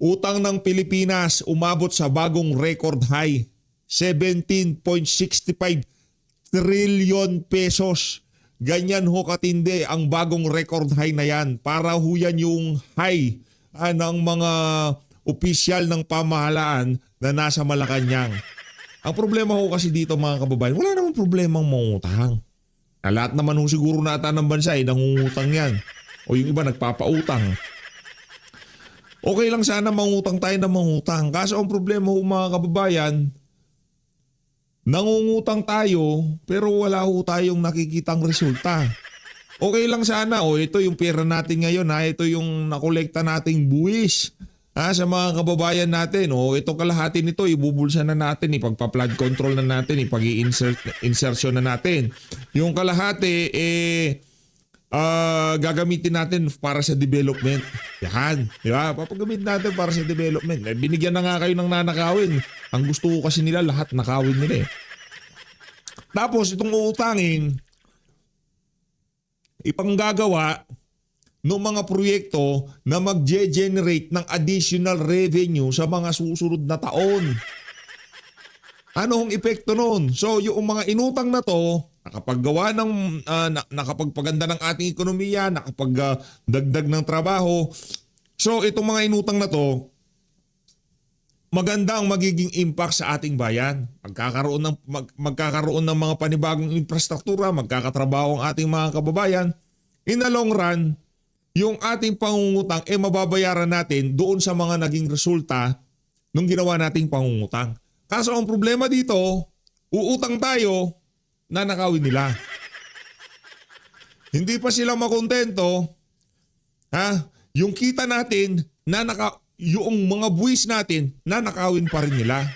Utang ng Pilipinas umabot sa bagong record high, 17.65 trillion pesos. Ganyan ho katindi ang bagong record high na yan. Para ho yan yung high ng mga opisyal ng pamahalaan na nasa Malacanang. Ang problema ho kasi dito mga kababayan, wala namang problemang mangutang. Lahat naman ho siguro nata ng bansa ay nangungutang yan. O yung iba nagpapautang. Okay lang sana mangutang tayo na mangutang. Kaso ang problema ho mga kababayan, nangungutang tayo pero wala ho tayong nakikitang resulta. Okay lang sana, ito yung pera natin ngayon, ito yung nakolekta nating buwis sa mga kababayan natin. Ito kalahati nito, ibubulsa na natin, ipagpa-flood control na natin, ipag-insertion na natin. Yung kalahati, gagamitin natin para sa development. Yan, di ba? Papagamitin natin para sa development. Binigyan na nga kayo ng nanakawin. Ang gusto ko kasi nila, lahat nakawin nila eh. Tapos itong uutangin, ipanggagawa ng mga proyekto na mag-generate ng additional revenue sa mga susunod na taon. Ano ang epekto nun? So yung mga inutang na to, nakapaggawa ng, nakapagpaganda ng ating ekonomiya, nakapagdagdag ng trabaho. So itong mga inutang na to, maganda ang magiging impact sa ating bayan. Magkakaroon ng mga panibagong infrastruktura, magkakatrabaho ang ating mga kababayan. In the long run, yung ating pangungutang mababayaran natin doon sa mga naging resulta nung ginawa nating pangungutang. Kaso ang problema dito, uutang tayo, nanakawin nila. Hindi pa sila makontento, yung kita natin, yung mga buwis natin, nanakawin pa rin nila.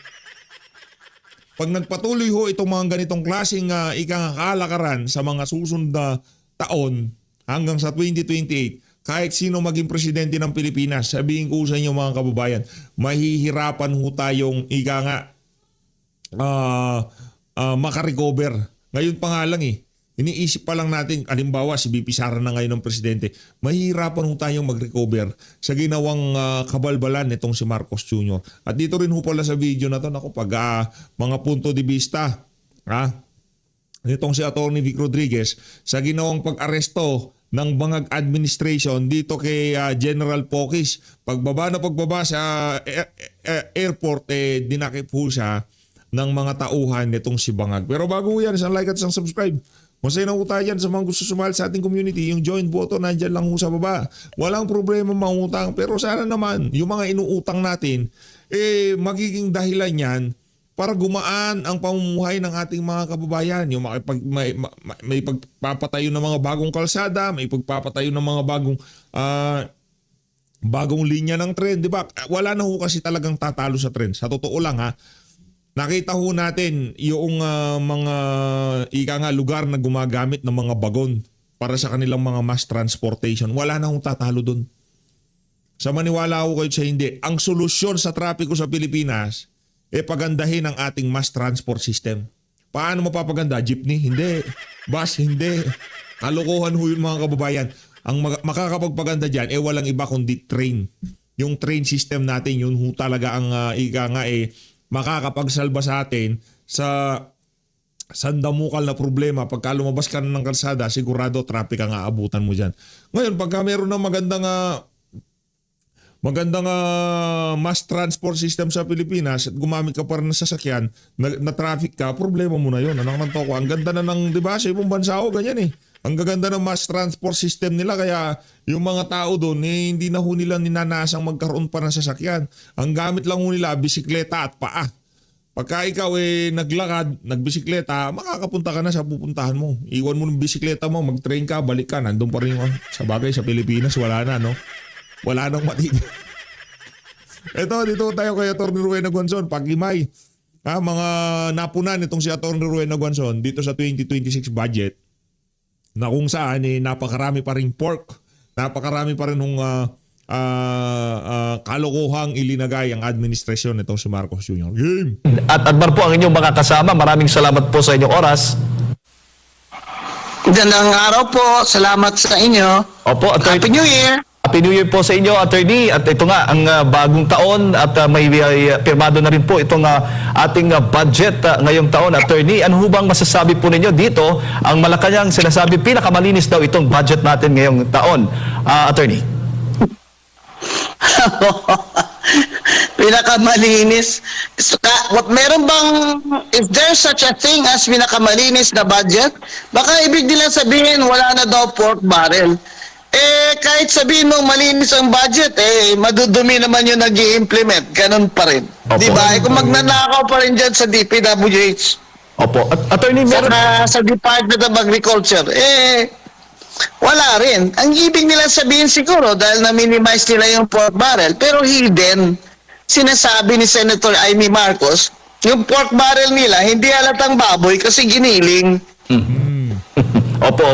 Pag nagpatuloy ho itong mga ganitong klaseng kalakaran sa mga susunod na taon hanggang sa 2028, kahit sino maging presidente ng Pilipinas, sabihin ko sa inyo mga kababayan, mahihirapan ho tayong makarecover. Ngayon pa nga lang iniisip pa lang natin, halimbawa si VP Sara na ngayon ng presidente, mahihirapan ho tayong mag-recover sa ginawang kabalbalan nitong si Marcos Jr. At dito rin ho pala sa video na to, pag mga punto de vista nitong si Atty. Vic Rodriguez sa ginawang pag-aresto ng bangag administration dito kay General Pokis. Pagbaba sa airport, dinakip po siya ng mga tauhan nitong si Bangag. Pero bago yan, isang like at isang subscribe. Masaya na po tayo dyan sa mga gusto sumahal sa ating community. Yung join button, nandyan lang po sa baba. Walang problema mangutang. Pero sana naman, yung mga inuutang natin, magiging dahilan yan para gumaan ang pamumuhay ng ating mga kababayan. Yung may pagpapatayo ng mga bagong kalsada, may pagpapatayo ng mga bagong linya ng tren. Diba? Wala na ho kasi talagang tatalo sa tren. Sa totoo lang nakita ho natin yung mga lugar na gumagamit ng mga bagon para sa kanilang mga mass transportation. Wala na hong tatalo doon. Sa maniwala ko kayo sa hindi, ang solusyon sa trapiko sa Pilipinas pagandahin ang ating mass transport system. Paano mapapaganda? Jeepney? Hindi. Bus? Hindi. Kalokohan ho yun mga kababayan. Ang makakapagpaganda dyan, walang iba kundi train. Yung train system natin, yun ho talaga ang makakapagsalba sa atin sa sandamukal na problema. Pagka lumabas ka ng kalsada, sigurado traffic ang aabutan mo dyan. Ngayon, pagka meron ng magandang mass transport system sa Pilipinas at gumamit ka pa rin ng sasakyan, na traffic ka, problema mo na yun. Ano naman to ko? Ang ganda na ng, di ba, sa ibang bansa ganyan Ang gaganda ng mass transport system nila, kaya yung mga tao doon hindi na ho nila ninanasang magkaroon pa ng sasakyan. Ang gamit lang ho nila bisikleta at paa. Pagka ikaw naglakad, nagbisikleta, makakapunta ka na sa pupuntahan mo. Iwan mo ng bisikleta mo, mag-train ka, balik ka, nandun pa rin sa bagay sa Pilipinas, wala na wala nang matigil. Dito tayo kay Atty. Rowena Guanzon, Pag-imay. Mga napunan itong si Atty. Rowena Guanzon dito sa 2026 budget, na kung saan napakarami pa rin pork, napakarami pa rin kalokohang ilinagay ang administrasyon nitong si Marcos Jr. Game! At Admar po ang inyong mga kasama. Maraming salamat po sa inyong oras. Gandang araw po. Salamat sa inyo. Opo, Happy New Year! Happy Happy New Year po sa inyo, Attorney. At ito nga, ang bagong taon at may pirmado na rin po itong ating budget ngayong taon, Attorney. Ano ho bang masasabi po ninyo dito? Ang Malacanang sinasabi pinakamalinis daw itong budget natin ngayong taon, Attorney. Pinakamalinis. Meron bang, is there such a thing as pinakamalinis na budget? Baka ibig nila sabihin wala na daw pork barrel. Kahit sabihin mong malinis ang budget, madudumi naman yung nag-i-implement. Ganun pa rin. Opo. Di ba? Kung magnanakaw pa rin dyan sa DPWH, Opo. Attorney, meron... sa Department of Agriculture, wala rin. Ang ibig nila sabihin siguro dahil na-minimize nila yung pork barrel, pero hidden. Sinasabi ni Senator Amy Marcos, yung pork barrel nila, hindi halatang baboy kasi giniling. Opo.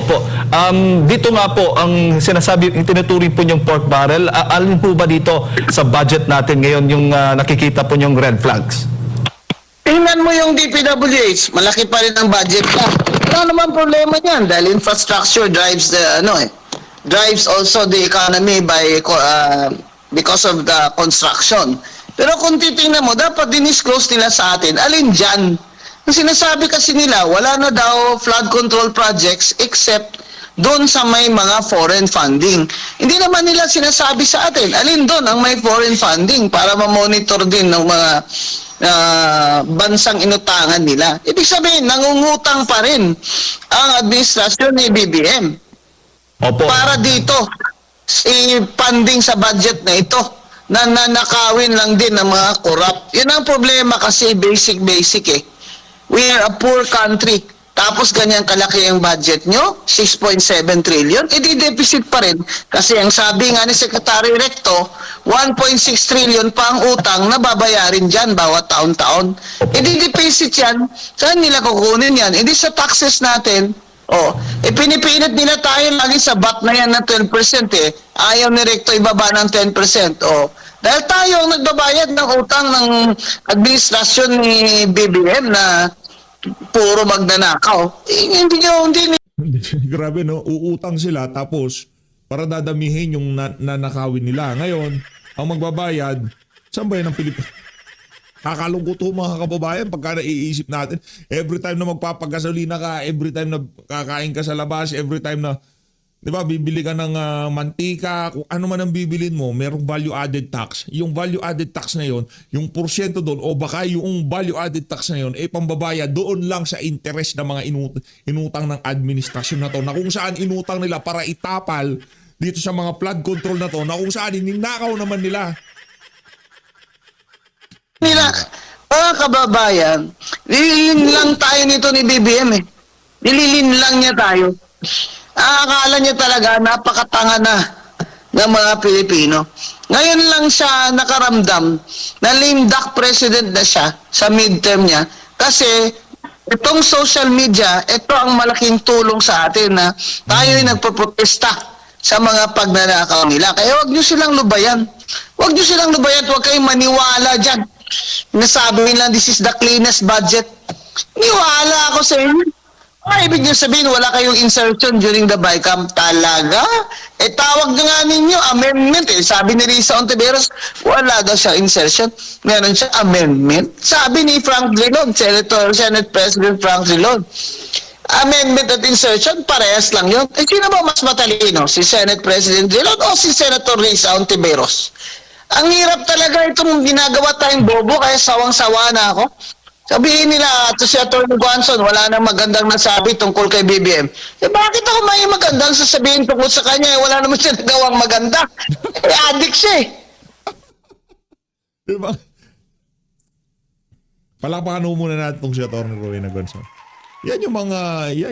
Dito nga po, ang sinasabi, yung tinuturing po yung pork barrel, alin po ba dito sa budget natin ngayon yung nakikita po yung red flags? Tingnan mo yung DPWH, malaki pa rin ang budget ka. Wala naman problema niyan dahil infrastructure drives drives also the economy by because of the construction. Pero kung titingnan mo, dapat dinisclose nila sa atin, alin dyan? Ang sinasabi kasi nila, wala na daw flood control projects except doon sa may mga foreign funding. Hindi naman nila sinasabi sa atin, alin doon ang may foreign funding para ma-monitor din ng mga bansang inutangan nila. Ibig sabihin, nangungutang pa rin ang administrasyon ni BBM. Opo. Para dito, i-funding sa budget na ito na nanakawin lang din ng mga corrupt. Yun ang problema kasi basic eh. We are a poor country. Tapos ganyan kalaki ang budget nyo, 6.7 trillion, deficit pa rin. Kasi ang sabi nga ni Secretary Recto, 1.6 trillion pa ang utang na babayarin dyan bawat taon-taon. Deficit yan, saan nila kukunin yan? Hindi sa taxes natin. Pinipilit nila tayo lagi sa VAT na yan na 12% Ayaw ni Recto ibaba ng 10%. Dahil tayo ang nagbabayad ng utang ng administrasyon ni BBM na puro magnanakaw. Hindi. Grabe no, uutang sila tapos para dadamihin yung nanakawin nila. Ngayon, ang magbabayad, saan ba yan ang Pilipinas? Kakalungkot ho mga kababayan pagka naiisip natin. Every time na magpapagasolina ka, every time na kakain ka sa labas, every time na, di ba, bibili ka ng mantika, kung ano man ang bibilin mo, merong value added tax. Yung value added tax na yon, yung porsyento doon, o baka yung value added tax na yon, pambabayad doon lang sa interest ng mga inutang ng administrasyon na to, na kung saan inutang nila para itapal dito sa mga flood control na to, na kung saan ininakaw naman nila. Mga kababayan, nililin lang tayo nito ni BBM Nililin lang niya tayo. Akala niya talaga napakatanga na ng mga Pilipino. Ngayon lang siya nakaramdam na lame duck president na siya sa midterm niya kasi itong social media, ito ang malaking tulong sa atin na tayo'y nagpoprotesta sa mga pagnanakaw nila. Kaya huwag niyo silang lubayan. Huwag kayong maniwala dyan. Nasabi nila, this is the cleanest budget. Niwala ako sa inyo. Ibig niyo sabihin, wala kayong insertion during the BICAM. Talaga? Tawag na nga ninyo, amendment. Sabi ni Risa Ontiveros, wala daw siya insertion. Meron siya amendment. Sabi ni Frank Drilon, Senate President Frank Drilon, amendment at insertion, parehas lang yun. Sino ba mas matalino? Si Senate President Drilon o si Senator Risa Ontiveros? Ang hirap talaga itong ginagawa tayong bobo kaya sawang-sawa na ako. Sabihin nila, to si Atty. Guanzon, wala nang magandang nasabi tungkol kay BBM. Bakit ako may magandang sasabihin tungkol sa kanya? Wala naman siya nagawang maganda. Addict siya Diba? Palapakan muna natin itong si Atty. Rowena Guanzon. Yan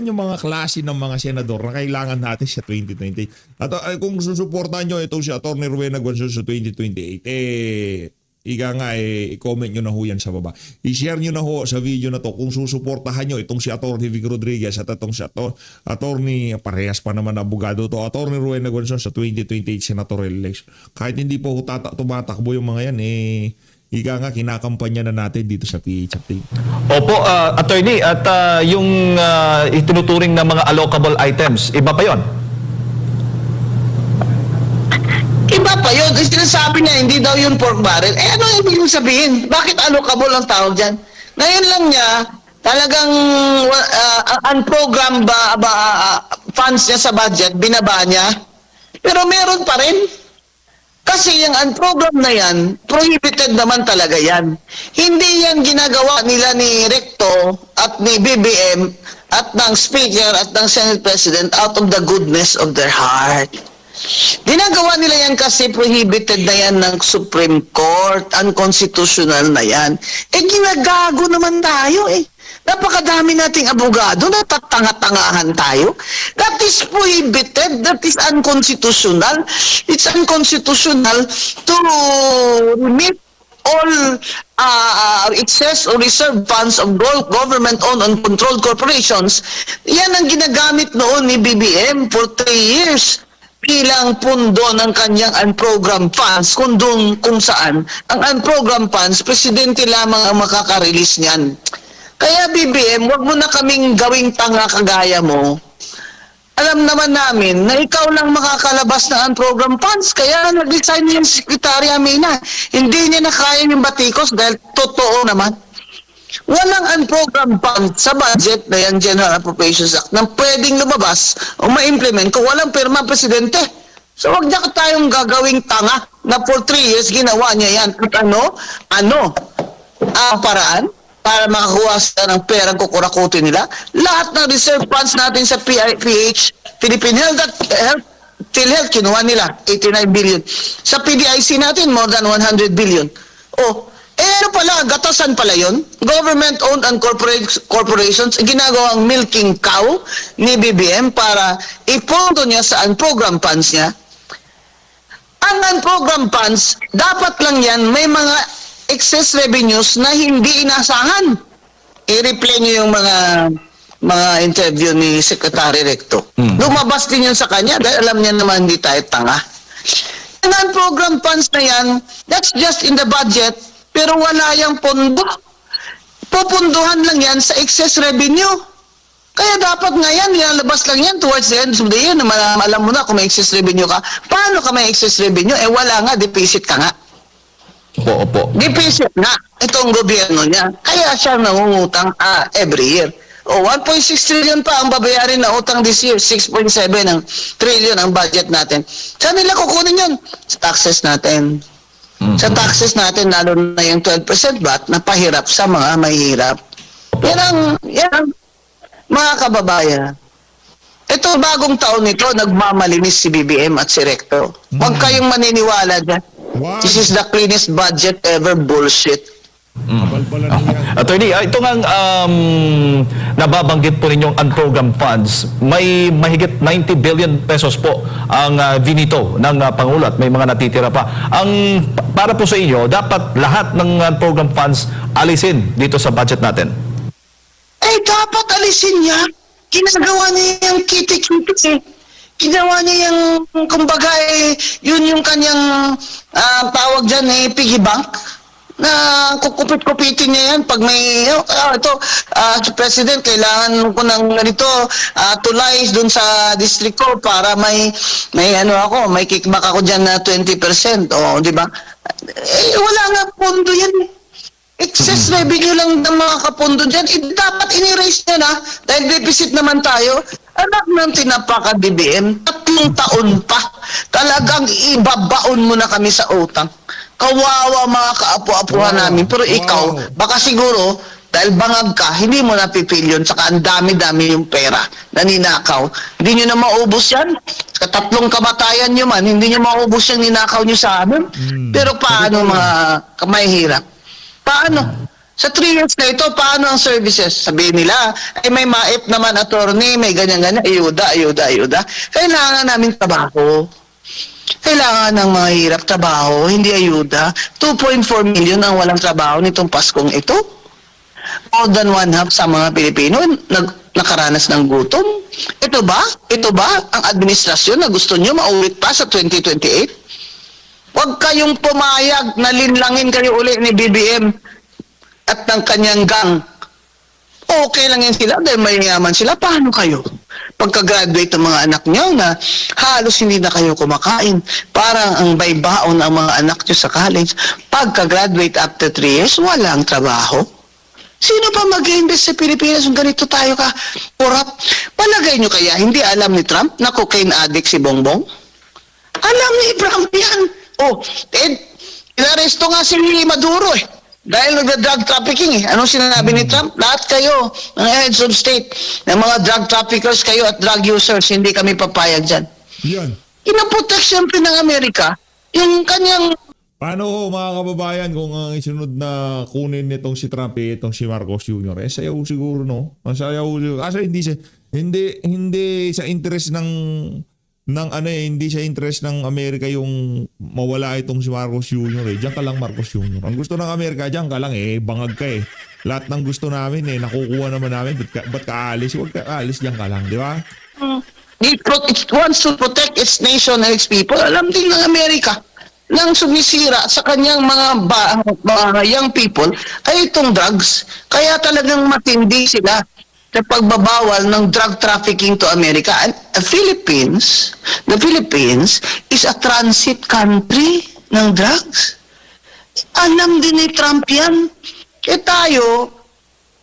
yung mga klase ng mga senador na kailangan natin sa 2028. At kung susuportahan nyo itong si Atty. Rowena Guanzon sa 2028, i-comment nyo na ho yan sa baba. I-share nyo na ho sa video na to kung susuportahan nyo itong si Atty. Vic Rodriguez at itong si Atty. Parehas pa naman na abogado to, Atty. Rowena Guanzon sa 2028 senatorial election. Kahit hindi po tumatakbo yung mga yan, kinakampanya na natin dito sa PH Update. Opo, Attorney, at yung itinuturing na mga allocable items, iba pa yon? pa yun. Sinasabi niya, hindi daw yun pork barrel. Ano ibig sabihin? Bakit allocable ang tawag dyan? Ngayon lang niya, talagang unprogrammed funds niya sa budget, binaba niya. Pero meron pa rin. Kasi yung unprogrammed na yan, prohibited naman talaga yan. Hindi yan ginagawa nila ni Recto at ni BBM at ng Speaker at ng Senate President out of the goodness of their heart. Ginagawa nila yan kasi prohibited na yan ng Supreme Court, unconstitutional na yan. Ginagago naman tayo Napakadami nating abogado, natatanga-tangahan tayo. That is prohibited, that is unconstitutional. It's unconstitutional to remit all excess or reserve funds of government-owned and controlled corporations. Yan ang ginagamit noon ni BBM for 3 years bilang pundo ng kanyang unprogrammed funds kung saan ang unprogrammed funds, presidente lamang ang makaka-release niyan. Kaya BBM, wag mo na kaming gawing tanga kagaya mo. Alam naman namin na ikaw lang makakalabas ng unprogrammed funds. Kaya nag-resign yung Secretary Amina. Hindi niya na kaya yung batikos dahil totoo naman. Walang unprogrammed funds sa budget na yan General Appropriations Act na pwedeng lumabas o ma-implement kung walang pirma ang presidente. So wag niya tayong gagawing tanga na for 3 years ginawa niya yan. At ang paraan para makakuha sila ng perang kukurakutin nila. Lahat ng reserve funds natin sa Philippine PhilHealth, kinuha nila, 89 billion. Sa PDIC natin, more than 100 billion. Ano pala, gatasan pala yun? Government-owned and corporations, ginagawang milking cow ni BBM para ipondo niya sa unprogrammed funds niya. Ang unprogrammed funds, dapat lang yan, may mga excess revenues na hindi inasahan. I-replay niyo yung mga interview ni Secretary Recto. Lumabas din yun sa kanya dahil alam niya naman hindi tayo tanga. Yung non-program funds na yan, that's just in the budget, pero wala yung pondo. Pupunduhan lang yan sa excess revenue. Kaya dapat nga yan, nilalabas lang yan towards the end of the year na alam mo na kung may excess revenue ka. Paano ka may excess revenue? Wala nga, deficit ka nga. Opo. Deficit na itong gobyerno niya. Kaya siya nangungutang every year. 1.6 trillion pa ang babayarin na utang this year. 6.7 ang trillion ang budget natin. Saan nila kukunin yun? Sa taxes natin. Sa taxes natin, lalo na yung 12% VAT na pahirap sa mga mahirap. Yan ang mga kababayan. Ito, bagong taon nito, nagmamalinis si BBM at si Recto. Huwag kayong maniniwala dyan. Wow. This is the cleanest budget ever bullshit. Kabalbalan yan. Attorney, ito nga nababanggit po ninyong unprogrammed funds. May mahigit 90 billion pesos po ang dinito ng Pangulo at may mga natitira pa. Para po sa inyo, dapat lahat ng unprogrammed funds alisin dito sa budget natin. Dapat alisin niya. Ginagawa niya yung kiti-kiti Ginawa niya yung, kumbaga, yun yung kanyang tawag dyan, piggy bank. Na kukupit-kupitin niya yan pag may, President, kailangan ko ng ganito, tulies dun sa district ko para may kickback ako dyan na 20%. Di ba? Wala nga pondo yan. Excess revenue lang ng mga kapondo dyan. Dapat in-erase niya na dahil deficit naman tayo. Anak ng tinapaka BBM, 3 taon pa. Talagang ibabaon mo na kami sa utang. Kawawa mga kaapu-apuhan namin. Pero ikaw, baka siguro, dahil bangag ka, hindi mo napipil yun. Saka ang dami-dami yung pera na ninakaw. Hindi nyo na maubos yan. Sa 3 kamatayan nyo man, hindi nyo maubos yung ninakaw nyo sa amin. Pero paano mga mahihirap? Paano? Sa 3 years na ito, paano ang services? Sabihin nila, may maip naman attorney, may ganyan-ganyan, ayuda. Kailangan namin trabaho. Kailangan ng mga hirap trabaho, hindi ayuda. 2.4 million ang walang trabaho nitong Paskong ito. More than 1/2 sa mga Pilipino nakaranas ng gutom. Ito ba ang administrasyon na gusto nyo maulit pa sa 2028? Huwag kayong pumayag na linlangin kayo uli ni BBM at ng kanyang gang. Okay lang yan sila dahil mayayaman sila. Paano kayo? Pagka-graduate ng mga anak nyo na halos hindi na kayo kumakain. Parang ang baybaon ang mga anak nyo sa college. Pagka-graduate after 3 years, walang trabaho. Sino pa mag-invest sa Pilipinas kung ganito tayo ka corrupt? Palagay nyo kaya hindi alam ni Trump na cocaine addict si Bongbong? Alam ni Trump yan. Oh, inaresto nga si Maduro eh. Dahil nagda-drug trafficking eh. Anong sinabi ni Trump? Lahat kayo, mga heads of state, ng mga drug traffickers kayo at drug users, hindi kami papayag dyan. Yan. Pinaprotect siyempre ng Amerika yung kanyang... Paano ho mga kababayan kung ang isunod na kunin nitong si Trump itong si Marcos Jr. Sayaw siguro no. Ang sayaw siguro. Kasi hindi sa interest hindi sa interest ng Amerika yung mawala itong si Marcos Jr. Diyan ka lang Marcos Jr. Ang gusto ng Amerika diyan ka lang bangag ka Lahat ng gusto namin nakukuha naman namin. Ba't ka aalis? Huwag ka aalis diyan ka lang, di ba? It wants to protect its nation and its people. Alam din ng Amerika nang sumisira sa kanyang mga young people ay itong drugs. Kaya talagang matindi sila sa pagbabawal ng drug trafficking to America. And the Philippines is a transit country ng drugs. Alam din ni Trump yan. Kaya tayo,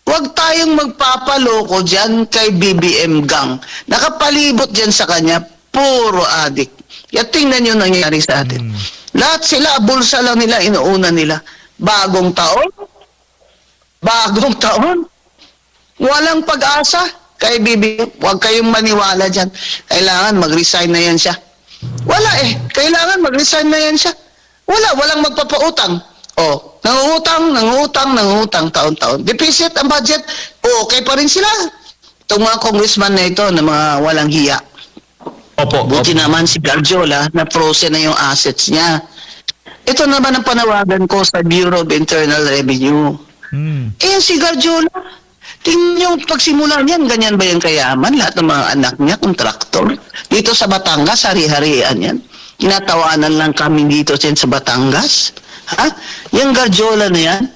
huwag tayong magpapaloko dyan kay BBM gang. Nakapalibot dyan sa kanya, puro addict. Kaya tingnan nyo nangyari sa atin. Lahat sila, bulsa lang nila, inuuna nila. Bagong taon, walang pag-asa kay BBM. Huwag kayong maniwala dyan. Kailangan mag-resign na yan siya. Wala kailangan mag-resign na yan siya. Walang magpapautang. Nangutang taon-taon. Deficit ang budget, okay pa rin sila. Itong mga congressman na ito na mga walang hiya. Buti naman si Garjola na frozen na yung assets niya. Ito naman ang panawagan ko sa Bureau of Internal Revenue. Si Garjola, tingnan yung pagsimula niyan, ganyan ba yung kayaman? Lahat ng mga anak niya, kontraktor. Dito sa Batangas, hari-harian yan. Kinatawanan lang kami dito sa Batangas. Yung Garjola na yan,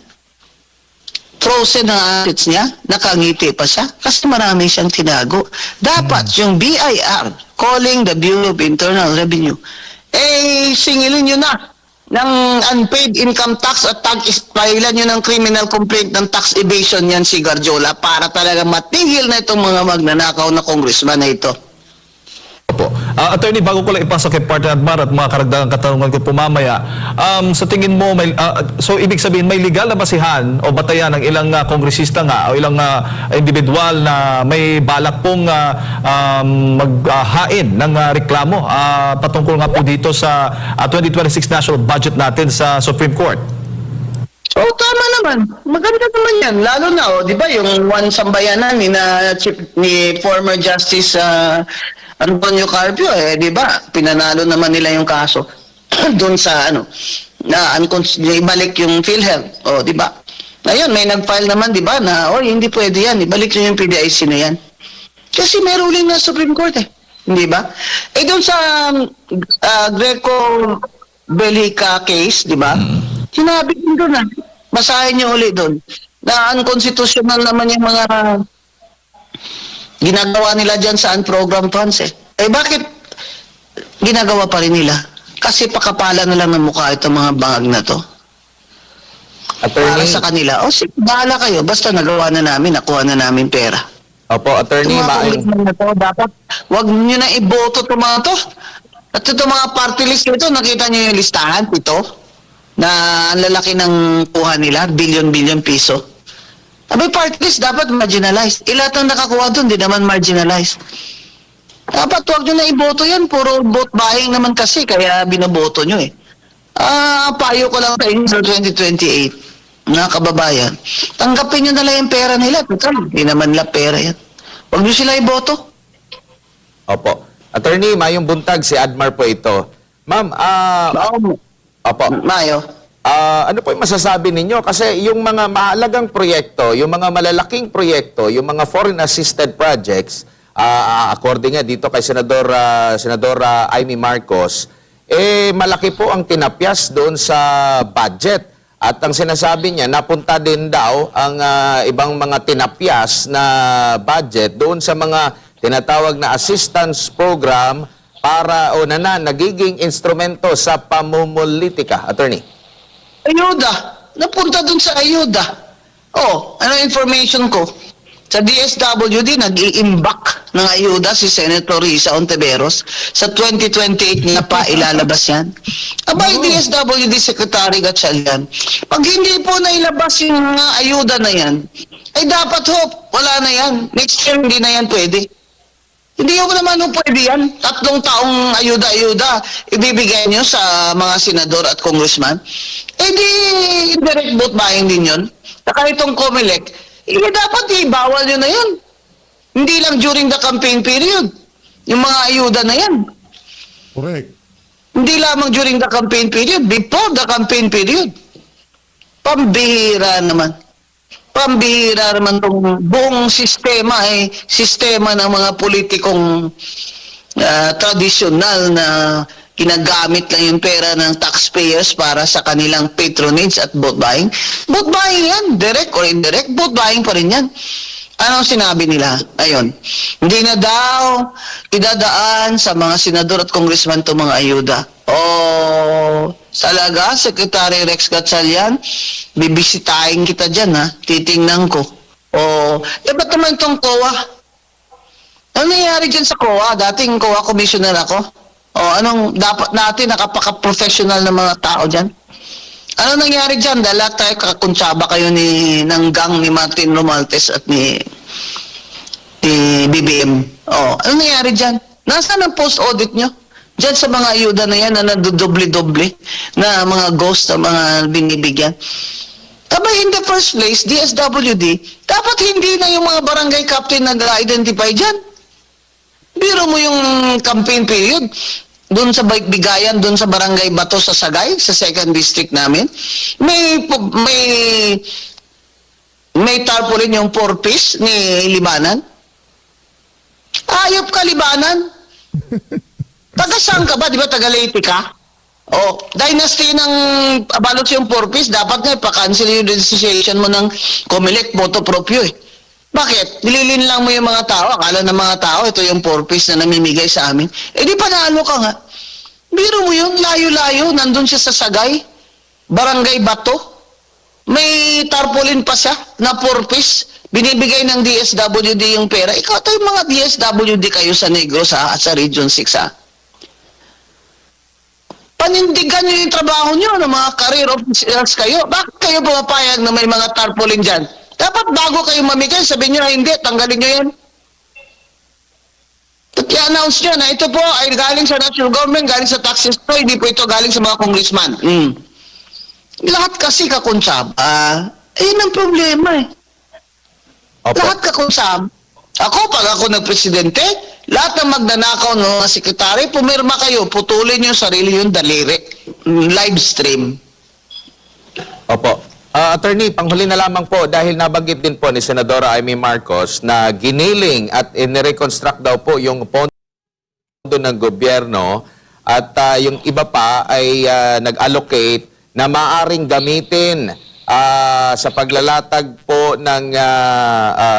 frozen ang assets niya, nakangiti pa siya kasi marami siyang tinago. Dapat yung BIR calling the Bureau of Internal Revenue, singilin nyo na ng unpaid income tax at filean nyo ng criminal complaint ng tax evasion yan si Garjola para talaga matigil na itong mga magnanakaw na congressman na ito. Opo. Attorney, bago ko lang ipasok kay Partner Admar at mga karagdagang katanungan ko po mamaya, sa tingin mo, so ibig sabihin, may legal na basihan o batayan ng ilang kongresista o ilang individual na may balak pong maghain ng reklamo patungkol nga po dito sa 2026 national budget natin sa Supreme Court? Tama naman. Maganda naman yan. Lalo na, di ba, yung one sambayanan ni former Justice Antonio Carpio, di ba? Pinanalo naman nila yung kaso doon sa na ibalik yung PhilHealth. Di ba? Ngayon, may nag-file naman, di ba, na hindi pwede yan. Ibalik nyo yung PDIC na yan. Kasi may ruling na Supreme Court Hindi ba? Doon sa Greco Bellica case, di ba? Sinabi din doon basahin nyo ulit doon na unconstitutional naman yung mga ginagawa nila dyan sa unprogrammed funds bakit ginagawa pa rin nila? Kasi pakapala na lang ng mukha itong mga bangag na to. Attorney, para sa kanila, sige, bahala kayo. Basta nagawa na namin, nakuha na namin pera. Opo, Attorney, dapat wag nyo na iboto itong mga to. At itong mga party list nito, nakita nyo yung listahan, ito, na ang lalaki ng kuha nila, billion piso. Abay, party list dapat marginalized. Lahat ng nakakuha doon, di naman marginalized. Dapat huwag nyo na iboto yan. Puro vote buying naman kasi, kaya binoboto nyo payo ko lang sa inyo sa 2028, mga kababayan. Tanggapin nyo na lang yung pera nila. Hindi naman nila pera yan. Huwag nyo sila iboto. Opo. Attorney, Mayong Buntag, si Admar po ito. Ma'am, opo. Mayo. Ano po yung masasabi ninyo? Kasi yung mga mahalagang proyekto, yung mga malalaking proyekto, yung mga foreign assisted projects, according nga dito kay Senadora Amy Marcos, malaki po ang tinapyas doon sa budget. At ang sinasabi niya, napunta din daw ang ibang mga tinapyas na budget doon sa mga tinatawag na assistance program para o nagiging instrumento sa pamumulitika. Attorney. Ayuda. Napunta dun sa ayuda. Oh, ano information ko? Sa DSWD, nag-i-imbak ng ayuda si Senator Risa Ontiveros. Sa 2028 niya pa ilalabas yan. Aba, yung DSWD Secretary Gatchalian, pag hindi po nailabas yung mga ayuda na yan, ay dapat wala na yan. Next year, hindi na yan pwede. Hindi ko naman pwede yan. 3 taong ayuda-ayuda ibibigay nyo sa mga senador at congressman. Eh di, indirect vote buying din yun. Saka itong COMELEC, dapat ibawal nyo na yan. Hindi lang during the campaign period. Yung mga ayuda na yan. Correct. Hindi lamang during the campaign period, before the campaign period. Pambihira naman. Pambihira naman itong buong sistema sistema ng mga politikong tradisyonal na ginagamit lang yung pera ng taxpayers para sa kanilang patronage at vote buying. Vote buying yan, direct or indirect, vote buying pa rin yan. Anong sinabi nila? Ayun, hindi na daw idadaan sa mga senador at congressman itong mga ayuda. Talaga, Secretary Rex Gatchalian, bibisitahin kita dyan, ha? Titingnan ko. Ba't naman itong COA? Ano nangyari dyan sa COA? Dating COA commissioner ako. Anong dapat natin nakapaka-professional na mga tao dyan? Ano nangyari dyan? Dahil lahat tayo kakuntsaba kayo ng gang ni Martin Romualdez at ni BBM. Ano nangyari dyan? Nasaan ang post-audit nyo? Dyan sa mga ayuda na yan na nadudoble-doble na mga ghost na mga binibigyan. Aba, in the first place, DSWD, dapat hindi na yung mga barangay captain nag-identify dyan. Biro mo yung campaign period, doon sa Bigayan, doon sa Barangay Bato sa Sagay, sa 2nd District namin, may tarpaulin yung 4-piece ni Libanan. Ayop ka, Libanan. Taga saan ka ba? Di ba taga Leyte ka? Dynasty ng balot yung 4-piece, dapat nga ipa-cancel yung registration mo ng COMELEC, voto proprio Bakit? Nililin lang mo yung mga tao. Akala ng mga tao, ito yung 4-piece na namimigay sa amin. Di panalo ka nga. Biro mo yun, layo-layo. Nandun siya sa Sagay. Barangay Bato. May tarpaulin pa siya na 4-piece. Binibigay ng DSWD yung pera. Ikaw tayo mga DSWD kayo sa Negros at sa Region 6 Panindigan nyo yung trabaho nyo ng mga career officers kayo. Bakit kayo pumapayag na may mga tarpaulin dyan? Dapat bago kayo mamigay, sabihin nyo na hindi, tanggalin nyo yan. At i-announce nyo na ito po ay galing sa national government, galing sa taxes ko, hindi po ito galing sa mga congressman. Lahat kasi kakuntsaba. Ayun ang problema Opo. Lahat kakuntsaba. Pag ako nagpresidente, lahat ng magnanakaw ng mga sekretary, pumirma kayo, putulin yung sarili yung daliri. Live stream. Opo. Attorney, panghuli na lamang po dahil nabanggit din po ni Senadora Amy Marcos na giniling at in-reconstruct daw po yung pondo ng gobyerno at yung iba pa ay nag-allocate na maaring gamitin sa paglalatag po ng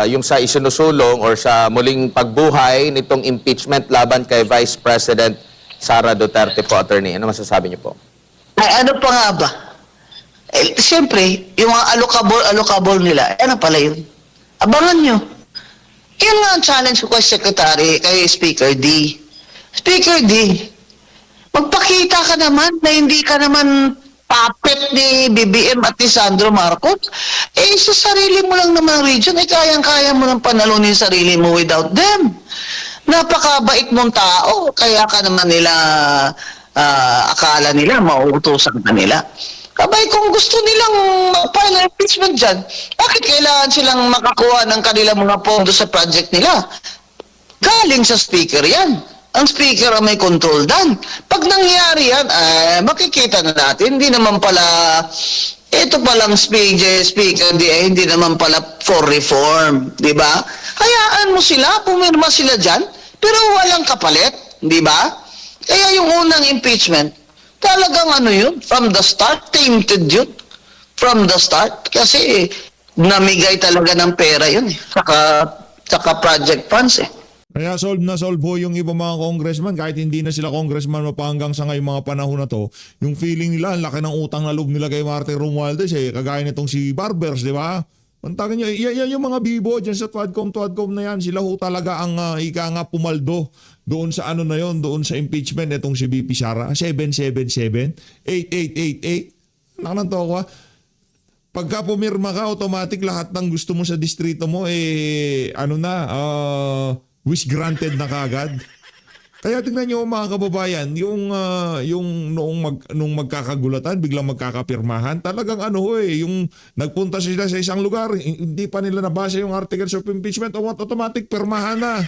yung sa isinusulong or sa muling pagbuhay nitong impeachment laban kay Vice President Sara Duterte po, Attorney. Ano masasabi niyo po? Ay, ano pa nga ba? Siyempre, yung mga allocable nila, ano pala yun? Abangan nyo. Yun nga ang challenge ko kay Secretary, kay Speaker D. Speaker D, magpakita ka naman na hindi ka naman puppet ni BBM at ni Sandro Marcos. Sa sarili mo lang naman region, kayang-kaya mo nang panalunin sarili mo without them. Napakabait mong tao, kaya ka naman nila, akala nila, mauutosan ka nila. Kabay, kung gusto nilang mag-file ng impeachment dyan, bakit kailangan silang makakuha ng kanilang mga pondo sa project nila? Galing sa speaker yan. Ang speaker ang may control dan. Pag nangyari yan, makikita na natin, hindi naman pala, ito palang speaker, hindi naman pala for reform, di ba? Hayaan mo sila, pumirma sila dyan, pero walang kapalit, di ba? Kaya yung unang impeachment, talagang yun, from the start, tainted yun. from the start. Kasi namigay talaga ng pera yun eh. Saka project funds eh. Kaya solve na solve ho yung iba mga congressman kahit hindi na sila congressman mapahanggang sa ngayong mga panahon na to. Yung feeling nila, ang laki ng utang na loob nila kay Martin Romualdez kagaya nitong si Barbers, di ba? Pantagan nyo, yan yung mga bibo dyan sa Twadcom na yan. Sila ho talaga ang ika nga pumaldo doon sa ano na yon, doon sa impeachment itong si BP Sara. 777, 8888. Nakanang to ako ha. Pagka pumirma ka, automatic lahat ng gusto mo sa distrito mo, wish granted na kagad. Kaya tingnan nyo mga kababayan, yung nung magkakagulatan, biglang magkakapirmahan, talagang yung nagpunta sila sa isang lugar, hindi pa nila nabasa yung articles of impeachment, automatic pirmahan na.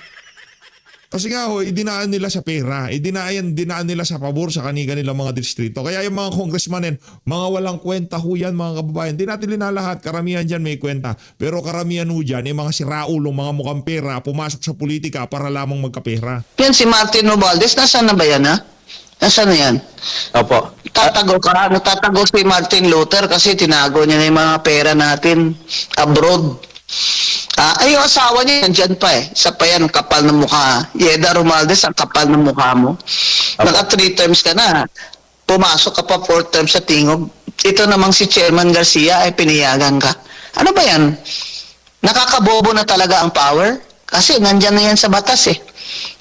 Kasi nga idinaan nila sa pera, dinaan nila sa pabor sa kanilang mga distrito. Kaya yung mga congressman mga walang kwenta ho yan mga kababayan. Hindi natin linalahat, karamihan dyan may kwenta. Pero karamihan ho dyan, mga siraulong, mga mukhang pera, pumasok sa politika para lamang magkapera. Yan si Martin Romualdez, nasaan na ba yan ha? Nasaan na yan? Opo. Tatago si Martin Luther kasi tinago niya na yung mga pera natin abroad. Yung asawa niya, nandyan pa eh. Isa pa yan, kapal ng mukha. Yeda Romualdez, ang kapal ng mukha mo. Naka 3 terms ka na. Pumasok ka pa 4 terms sa tingog. Ito namang si Chairman Garcia ay piniyagan ka. Ano ba yan? Nakakabobo na talaga ang power? Kasi nandyan na yan sa batas eh.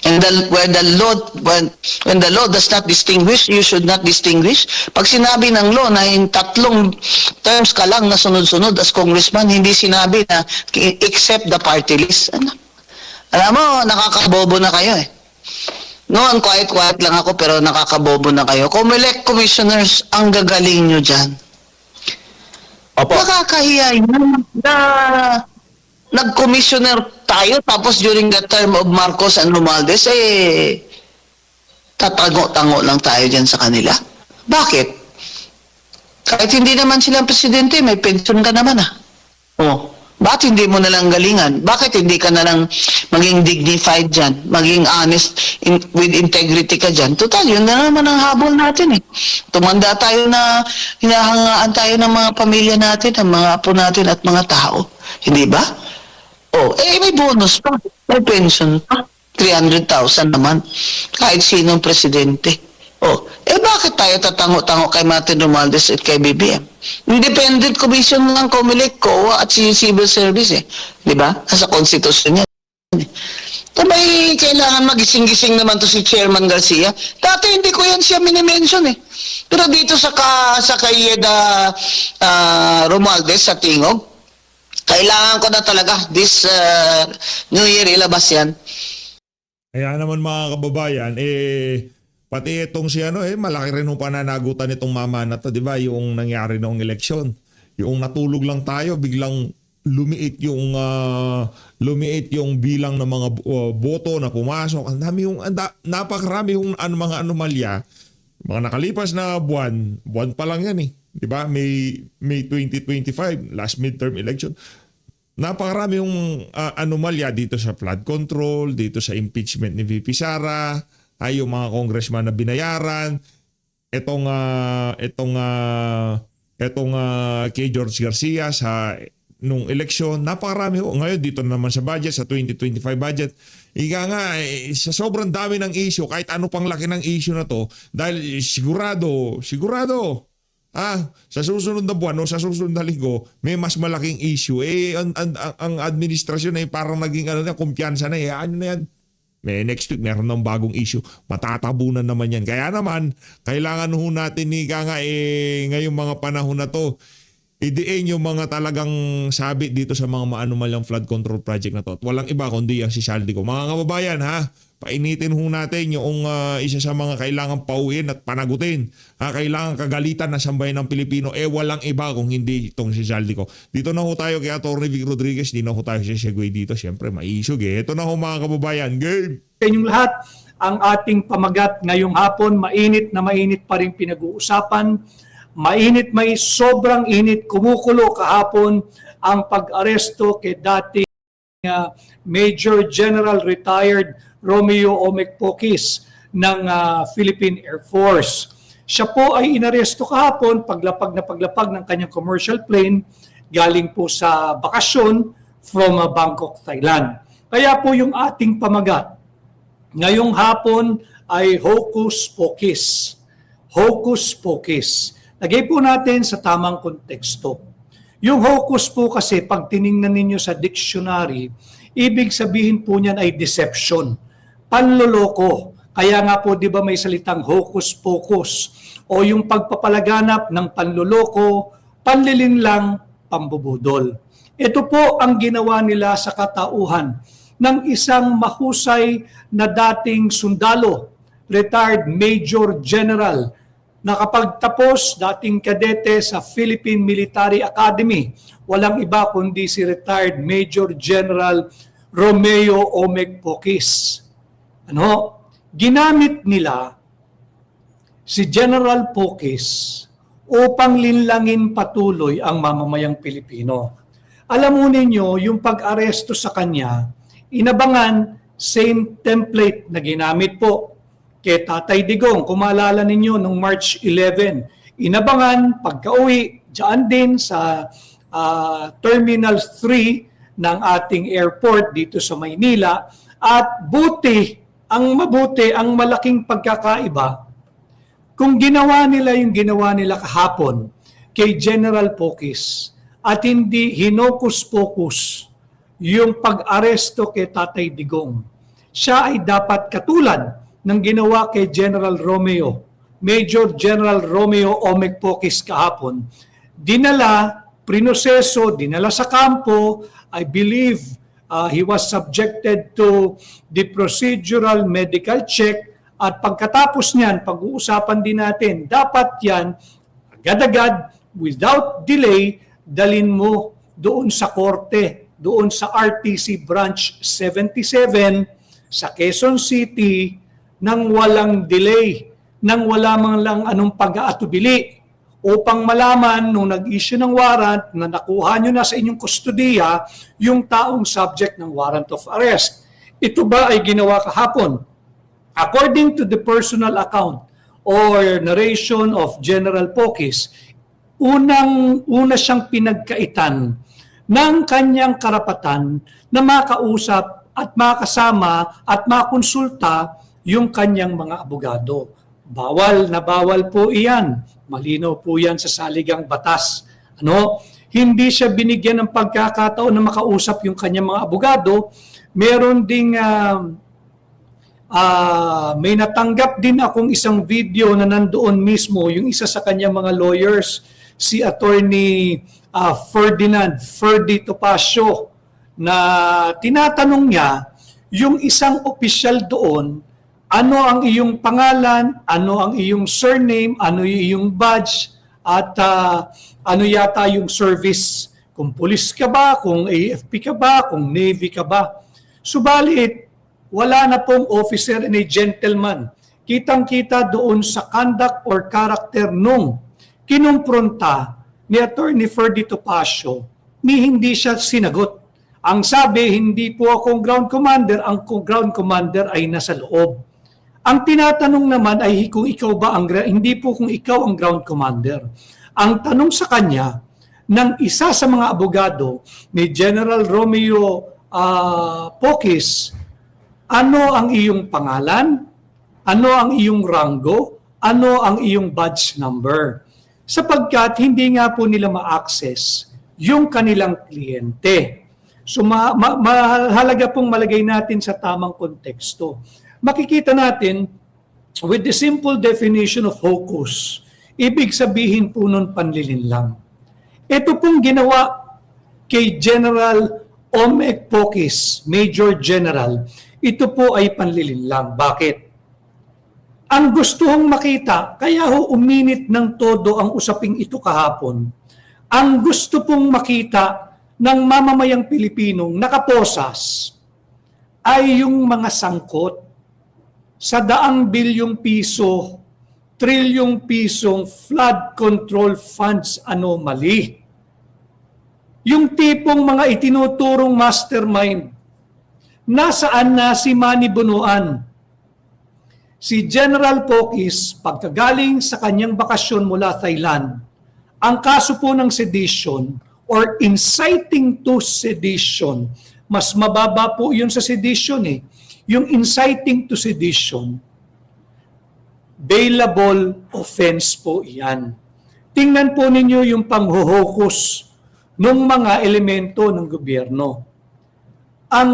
And when the law does not distinguish, you should not distinguish. Pag sinabi ng law na yung 3 terms ka lang na sunod-sunod as congressman, hindi sinabi na except the party list. Ano? Alam mo, nakakabobo na kayo eh. Noon, quiet lang ako pero nakakabobo na kayo. Comelec commissioners, ang gagaling nyo dyan. Opo. Nakakahiya yun na nag-commissioner tayo tapos during the term of Marcos and Romualdez tatago-tango lang tayo dyan sa kanila. Bakit? Kahit hindi naman silang presidente, may pension ka naman bakit hindi mo nalang galingan? Bakit hindi ka nalang maging dignified dyan? Maging honest with integrity ka dyan? Total, yun na naman ang habol natin eh. Tumanda tayo na hinahangaan tayo ng mga pamilya natin, ng mga apo natin at mga tao. Hindi ba? May bonus pa. May pension pa. 300,000 naman. Kahit sinong presidente. Bakit tayo tatango-tango kay Martin Romualdez at kay BBM? Independent commission ng Comelec, COA at Civil Service Di ba? Nasa constitution niya. May kailangan magising-gising naman to si Chairman Garcia. Dati hindi ko yan siya minimension Pero dito sa kay Romualdez sa Tingog, kailangan ko na talaga this New Year ilabas yan. Kaya naman mga kababayan, pati itong si malaki rin yung pananagutan itong mama na to, di ba? Yung nangyari noong eleksyon. Yung natulog lang tayo, biglang lumiit yung bilang ng mga boto na pumasok. Ang dami napakarami yung mga anomalya. Mga nakalipas na buwan pa lang yan Di ba? May 2025, last midterm election. Napakarami yung anomalya dito sa flood control, dito sa impeachment ni VP Sara, yung mga congressman na binayaran, etong kay George Garcia sa nung eleksyon, napakarami ngayon dito naman sa budget, sa 2025 budget. Sa sobrang dami ng issue, kahit ano pang laki ng issue na to, dahil sigurado, sa susunod na buwan o sa susunod na linggo, may mas malaking issue. Ang administrasyon ay parang naging kumpiyansa na ano na yan. May next week, meron ng bagong issue. Matatabunan naman yan. Kaya naman, kailangan ho natin ngayong mga panahon na to, idiin yung mga talagang sabit dito sa mga maanumalyang flood control project na to. At walang iba kundi ang si Saldico. Mga kababayan painitin ho natin yung isa sa mga kailangan pauwiin at panagutin. Kailangan kagalitan na sambayan ng Pilipino. Walang iba kung hindi itong si Saldico. Dito na ho tayo kay Atty. Vic Rodriguez. Di na ho tayo si Segway dito. Siyempre, maisog Ito na ho mga kababayan. Game! Sa inyong lahat, ang ating pamagat ngayong hapon, mainit na mainit pa rin pinag-uusapan. Mainit, sobrang init, kumukulo kahapon ang pag-aresto kay dating Major General Retired Romeo Omek Pokis ng Philippine Air Force. Siya po ay inaresto kahapon paglapag ng kanyang commercial plane galing po sa bakasyon from Bangkok, Thailand. Kaya po yung ating pamagat ngayong hapon ay hocus pocus. Hocus pocus. Lagay po natin sa tamang konteksto. Yung hocus po kasi pag tiningnan ninyo sa dictionary, ibig sabihin po niyan ay deception, panloloko. Kaya nga po 'di ba may salitang hocus pocus o yung pagpapalaganap ng panloloko, panlilinlang, pambubudol. Ito po ang ginawa nila sa katauhan ng isang mahusay na dating sundalo, retired Major General, nakapagtapos dating kadete sa Philippine Military Academy. Walang iba kundi si retired Major General Romeo Omek Pokis. Ginamit nila si General Pokis upang linlangin patuloy ang mamamayang Pilipino. Alam mo ninyo, yung pag-aresto sa kanya, inabangan same template na ginamit po kay Tatay Digong. Kung maalala ninyo, noong March 11, inabangan pagka-uwi dyan din sa Terminal 3 ng ating airport dito sa Maynila. At mabuti, ang malaking pagkakaiba, kung ginawa nila yung ginawa nila kahapon kay General Pokis at hindi hinokus-pokus yung pag-aresto kay Tatay Digong, siya ay dapat katulad ng ginawa kay General Romeo, Major General Romeo Omek Pokis kahapon. Dinala, prinoseso, dinala sa kampo. I believe he was subjected to the procedural medical check at pagkatapos niyan, pag-uusapan din natin, dapat yan agad-agad, without delay, dalin mo doon sa korte, doon sa RTC Branch 77 sa Quezon City nang walang delay, nang wala man lang anong pag-aatubili upang malaman nung nag-issue ng warrant na nakuha nyo na sa inyong kustodiya yung taong subject ng warrant of arrest. Ito ba ay ginawa kahapon? According to the personal account or narration of General Pokis, una siyang pinagkaitan ng kanyang karapatan na makausap at makasama at makonsulta yung kanyang mga abogado. Bawal na bawal po iyan. Malinaw po yan sa saligang batas. Hindi siya binigyan ng pagkakataon na makausap yung kanyang mga abogado. Meron ding may natanggap din akong isang video na nandoon mismo yung isa sa kanyang mga lawyers, si Attorney Ferdinand Ferdy Topacio, na tinatanong niya yung isang opisyal doon, ano ang iyong pangalan, ano ang iyong surname, ano yung iyong badge, at ano yata yung service. Kung police ka ba, kung AFP ka ba, kung Navy ka ba. Subalit, wala na pong officer and a gentleman. Kitang-kita doon sa conduct or character nung kinumpronta ni Attorney Ferdy Topacio, hindi siya sinagot. Ang sabi, hindi po akong ground commander, ang ground commander ay nasa loob. Ang tinatanong naman ay kung ikaw ba hindi po kung ikaw ang ground commander. Ang tanong sa kanya ng isa sa mga abogado ni General Romeo Pokis, ano ang iyong pangalan? Ano ang iyong rango? Ano ang iyong badge number? Sapagkat hindi nga po nila ma-access yung kanilang kliyente. So mahalaga pong malagay natin sa tamang konteksto. Makikita natin with the simple definition of hocus, ibig sabihin po nun panlilinlang. Ito pong ginawa kay General Omek Pokis, Major General, ito po ay panlilinlang. Bakit? Ang gusto hong makita, kaya uminit ng todo ang usaping ito kahapon, ang gusto pong makita ng mamamayang Pilipinong nakaposas ay yung mga sangkot sa daang bilyong piso, trilyong pisong flood control funds anomaly. Yung tipong mga itinuturong mastermind, nasaan na si Manny Bunuan, Si General Pokis, pagkagaling sa kanyang bakasyon mula Thailand, ang kaso po ng sedition or inciting to sedition, mas mababa po yun sa sedition eh. Yung inciting to sedition, bailable offense po yan. Tingnan po ninyo yung panghuhukus ng mga elemento ng gobyerno. Ang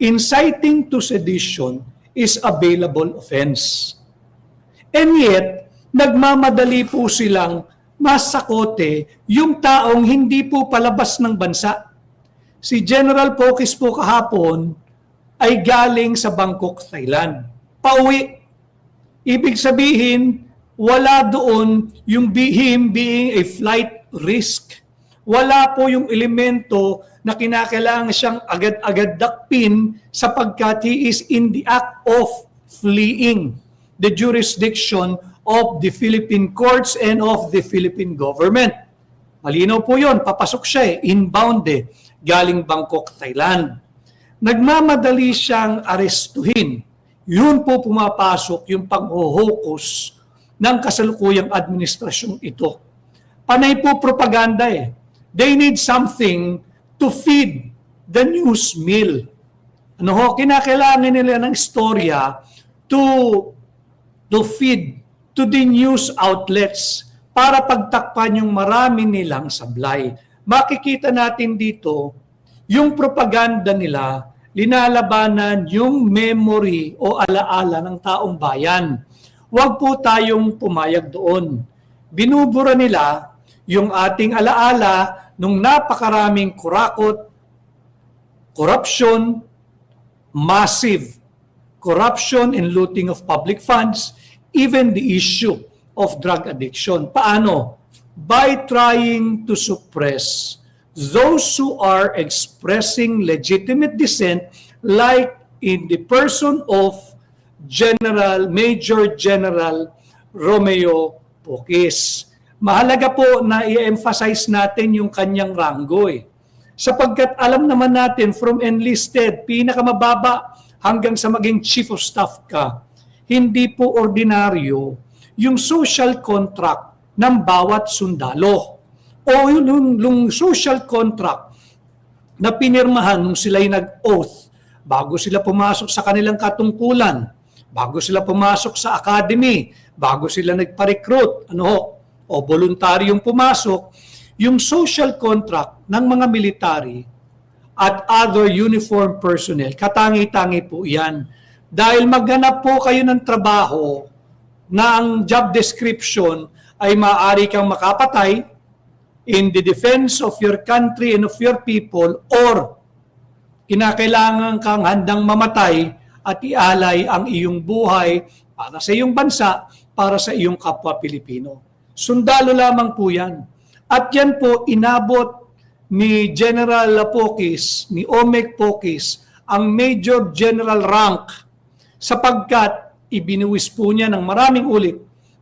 inciting to sedition is a bailable offense. And yet, nagmamadali po silang masakote yung taong hindi po palabas ng bansa. Si General Pokis po kahapon ay galing sa Bangkok, Thailand. Pauwi. Ibig sabihin, wala doon yung him being a flight risk. Wala po yung elemento na kinakailangan siyang agad-agad dakpin sapagkat he is in the act of fleeing the jurisdiction of the Philippine courts and of the Philippine government. Malinaw po yun, papasok siya inbound galing Bangkok, Thailand. Nagmamadali siyang arestuhin. Yun po pumapasok yung panghuhukus ng kasalukuyang administrasyong ito. Panay po propaganda They need something to feed the news mill. Ano ho, kinakailangan nila ng istorya to feed to the news outlets para pagtakpan yung marami nilang sablay. Makikita natin dito, yung propaganda nila, linalabanan yung memory o alaala ng taong bayan. Huwag po tayong pumayag doon. Binubura nila yung ating alaala nung napakaraming kurakot, corruption, massive corruption and looting of public funds, even the issue of drug addiction. Paano? By trying to suppress those who are expressing legitimate dissent, like in the person of Major General Romeo Pokis. Mahalaga po na i-emphasize natin yung kanyang ranggo sapagkat alam naman natin from enlisted, pinakamababa hanggang sa maging chief of staff ka, hindi po ordinaryo yung social contract ng bawat sundalo o yung social contract na pinirmahan nung sila'y nag-oath bago sila pumasok sa kanilang katungkulan, bago sila pumasok sa academy, bago sila nagpa-recruit, o voluntaryong pumasok, yung social contract ng mga military at other uniform personnel, katangi-tangi po yan. Dahil maghanap po kayo ng trabaho na ang job description ay maaari kang makapatay in the defense of your country and of your people, or kinakailangan kang handang mamatay at ialay ang iyong buhay para sa iyong bansa, para sa iyong kapwa Pilipino. Sundalo lamang po yan. At yan po inabot ni General Pokis, ni Omek Pokis, ang Major General rank sapagkat ibinuwis po niya ng maraming ulit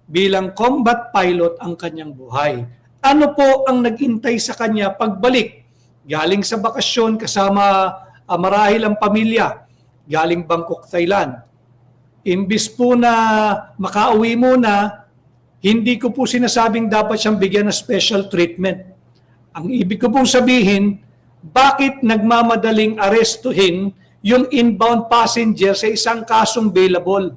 bilang combat pilot ang kanyang buhay. Ano po ang nagintay sa kanya pagbalik? Galing sa bakasyon kasama marahil ang pamilya, galing Bangkok, Thailand. Imbis po na makauwi muna, hindi ko po sinasabing dapat siyang bigyan ng special treatment. Ang ibig ko pong sabihin, bakit nagmamadaling arestuhin yung inbound passenger sa isang kasong bailable?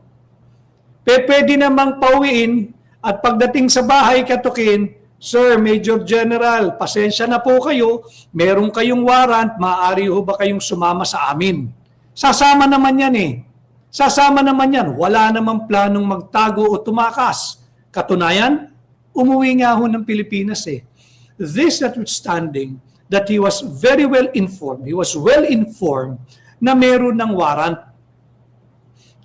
Pwede namang pauwiin at pagdating sa bahay katukin, Sir, Major General, pasensya na po kayo, meron kayong warrant, maaari ho ba kayong sumama sa amin? Sasama naman yan Sasama naman yan. Wala namang planong magtago o tumakas. Katunayan, umuwi nga ho ng Pilipinas This notwithstanding that he was very well informed, na meron ng warrant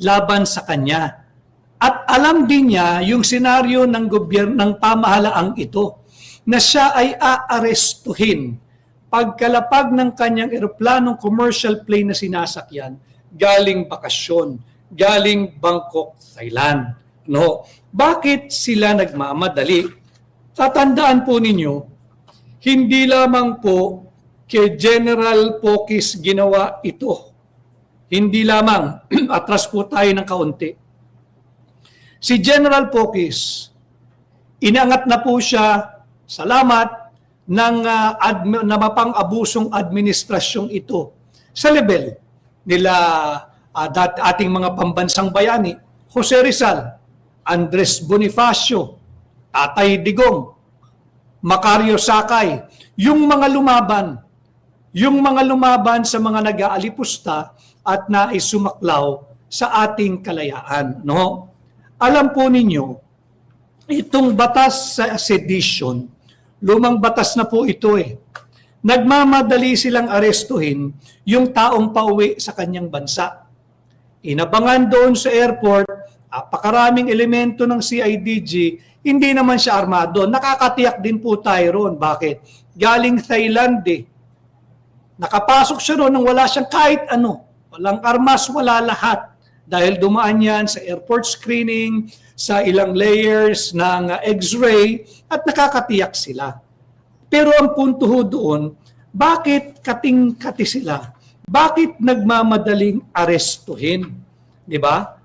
laban sa kanya. At alam din niya yung senaryo ng gobyerno ng pamahalaang ito na siya ay aarestuhin pagkalapag ng kanyang eroplanong commercial plane na sinasakyan galing bakasyon, galing Bangkok, Thailand. Bakit sila nagmamadali? Tatandaan po ninyo, hindi lamang po kay General Pokis ginawa ito. Hindi lamang, atras po tayo ng kaunti. Si General Pocis, inangat na po siya, salamat, ng na mapang-abusong administrasyong ito sa level nila ating mga pambansang bayani, Jose Rizal, Andres Bonifacio, Tatay Digong, Macario Sakay, yung mga lumaban sa mga nag-aalipusta at naisumaklaw sa ating kalayaan. No? Alam po ninyo, itong batas sa sedition, lumang batas na po ito eh. Nagmamadali silang arestuhin yung taong pauwi sa kanyang bansa. Inabangan doon sa airport, napakaraming elemento ng CIDG, hindi naman siya armado. Nakakatiyak din po tayo roon. Bakit? Galing Thailand eh. Nakapasok siya roon nang wala siyang kahit ano. Walang armas, wala lahat. Dahil dumaan yan sa airport screening, sa ilang layers ng X-ray, at nakakatiyak sila. Pero ang punto ho doon, bakit kating-kati sila? Bakit nagmamadaling arestuhin? Di ba?